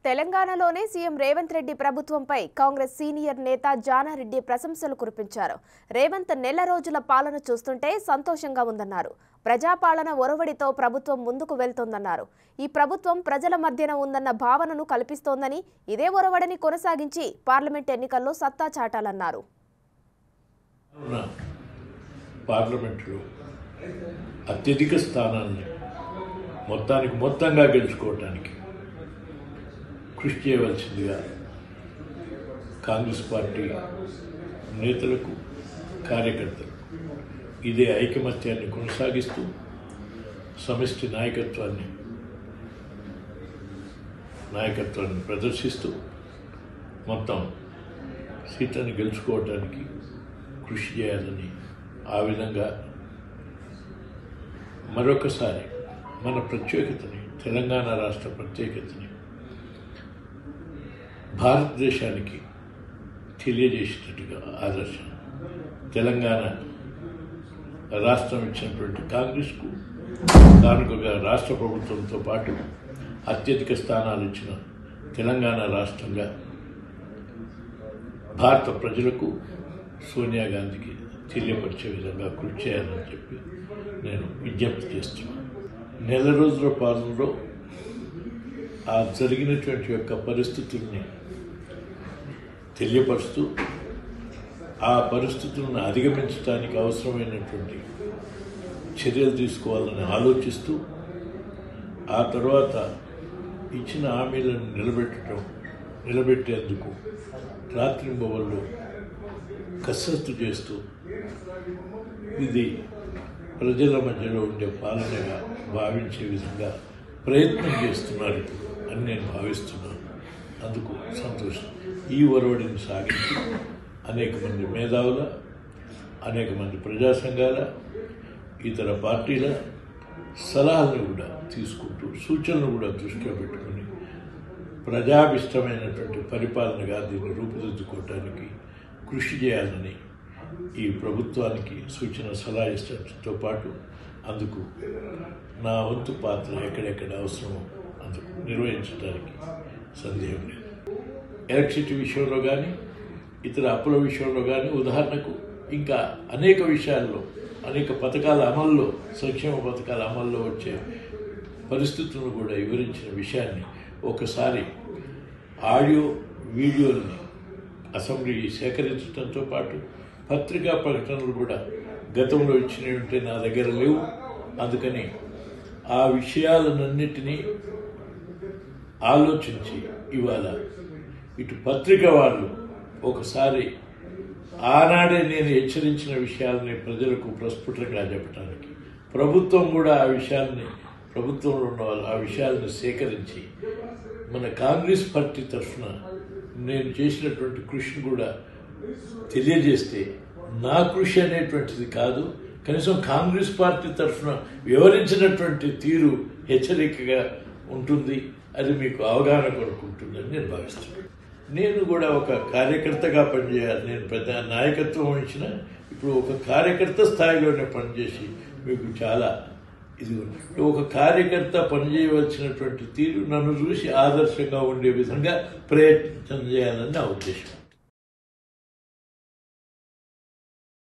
తెలంగాణలోనే సీఎం రేవంత్ రెడ్డి ప్రభుత్వంపై కాంగ్రెస్ సీనియర్ నేత జానారెడ్డి ప్రశంసలు కురిపించారు. రేవంత్ నెల రోజుల పాలన చూస్తుంటే సంతోషంగా ఉందన్నారు. ప్రజాపాలన ఒరవడితో ప్రభుత్వం ముందుకు వెళ్తోందన్నారు. ఈ ప్రభుత్వం ప్రజల మధ్యన ఉందన్న భావనను కల్పిస్తోందని, ఇదే ఒరవడిని కొనసాగించి పార్లమెంట్ ఎన్నికల్లో సత్తా చాటాలన్నారు. పార్లమెంట్లో అత్యధిక స్థానాన్ని మొత్తంగా గెలుచుకోవడానికి కృషి చేయవలసిందిగా కాంగ్రెస్ పార్టీ నేతలకు, కార్యకర్తలకు ఇదే ఐకమత్యాన్ని కొనసాగిస్తూ సమిష్టి నాయకత్వాన్ని ప్రదర్శిస్తూ మొత్తం సీట్లను గెలుచుకోవడానికి కృషి చేయాలని, ఆ విధంగా మరొకసారి మన ప్రత్యేకతని, తెలంగాణ రాష్ట్ర ప్రత్యేకతని భారతదేశానికి తెలియజేసినట్టుగా ఆదర్శం తెలంగాణ రాష్ట్రం ఇచ్చినటువంటి కాంగ్రెస్కు కానుకగా రాష్ట్ర ప్రభుత్వంతో పాటు అత్యధిక స్థానాలు ఇచ్చిన తెలంగాణ రాష్ట్రంగా భారత ప్రజలకు, సోనియా గాంధీకి తెలియపరిచే విధంగా కృషి చేయాలని చెప్పి నేను విజ్ఞప్తి చేస్తున్నాను. నెల రోజుల పాలనలో ఆ జరిగినటువంటి యొక్క పరిస్థితుల్ని తెలియపరుస్తూ, ఆ పరిస్థితులను అధిగమించడానికి అవసరమైనటువంటి చర్యలు తీసుకోవాలని ఆలోచిస్తూ, ఆ తర్వాత ఇచ్చిన హామీలను నిలబెట్టేందుకు రాత్రింబవళ్ళు కసరత్తు చేస్తూ ఇది ప్రజల మధ్యలో ఉండే పాలనగా భావించే విధంగా ప్రయత్నం చేస్తున్నారు అని నేను భావిస్తున్నాను. అందుకు సంతోషం. ఈ ఒరవడిని సాగించి అనేక మంది మేధావుల, అనేక మంది ప్రజా సంఘాల, ఇతర పార్టీల సలహాలను కూడా తీసుకుంటూ, సూచనలు కూడా దృష్టిలో పెట్టుకుని ప్రజాభిష్టమైనటువంటి పరిపాలనగా దీన్ని రూపుదిద్దుకోవడానికి కృషి చేయాలని ఈ ప్రభుత్వానికి సూచన సలహా ఇచ్చడంతో పాటు అందుకు నా వంతు పాత్ర ఎక్కడెక్కడ అవసరమో అందుకు నిర్వహించడానికి సందేహం లేదు. ఎలక్ట్రిసిటీ విషయంలో కానీ, ఇతర అప్పుల విషయంలో కానీ, ఉదాహరణకు ఇంకా అనేక విషయాల్లో, అనేక పథకాల అమల్లో, సంక్షేమ పథకాల అమల్లో వచ్చే పరిస్థితులను కూడా వివరించిన విషయాన్ని ఒకసారి ఆడియో వీడియోల్ని అసెంబ్లీ సేకరించడంతో పాటు పత్రికా ప్రకటనలు కూడా గతంలో ఇచ్చినవి ఉంటే నా దగ్గర లేవు. అందుకని ఆ విషయాలన్నింటినీ ఆలోచించి ఇవాళ ఇటు పత్రిక వాళ్ళు ఒకసారి ఆనాడే నేను హెచ్చరించిన విషయాలని ప్రజలకు ప్రస్ఫుటంగా చెప్పడానికి, ప్రభుత్వం కూడా ఆ విషయాల్ని, ప్రభుత్వంలో ఉన్న వాళ్ళు ఆ విషయాలను సేకరించి మన కాంగ్రెస్ పార్టీ తరఫున నేను చేసినటువంటి కృషిని కూడా తెలియజేస్తే, నా కృషి అనేటువంటిది కాదు, కనీసం కాంగ్రెస్ పార్టీ తరఫున వివరించినటువంటి తీరు హెచ్చరికగా ఉంటుంది, అది మీకు అవగాహన కొనుక్కుంటుందని నేను భావిస్తున్నాను. నేను కూడా ఒక కార్యకర్తగా పనిచేయాలి. నేను పెద్ద నాయకత్వం వహించిన ఇప్పుడు ఒక కార్యకర్త స్థాయిలోనే పనిచేసి మీకు చాలా ఇది ఉంది. ఒక కార్యకర్త పనిచేయవలసినటువంటి తీరు నన్ను చూసి ఆదర్శంగా ఉండే విధంగా ప్రయత్నం చేయాలని నా ఉద్దేశం.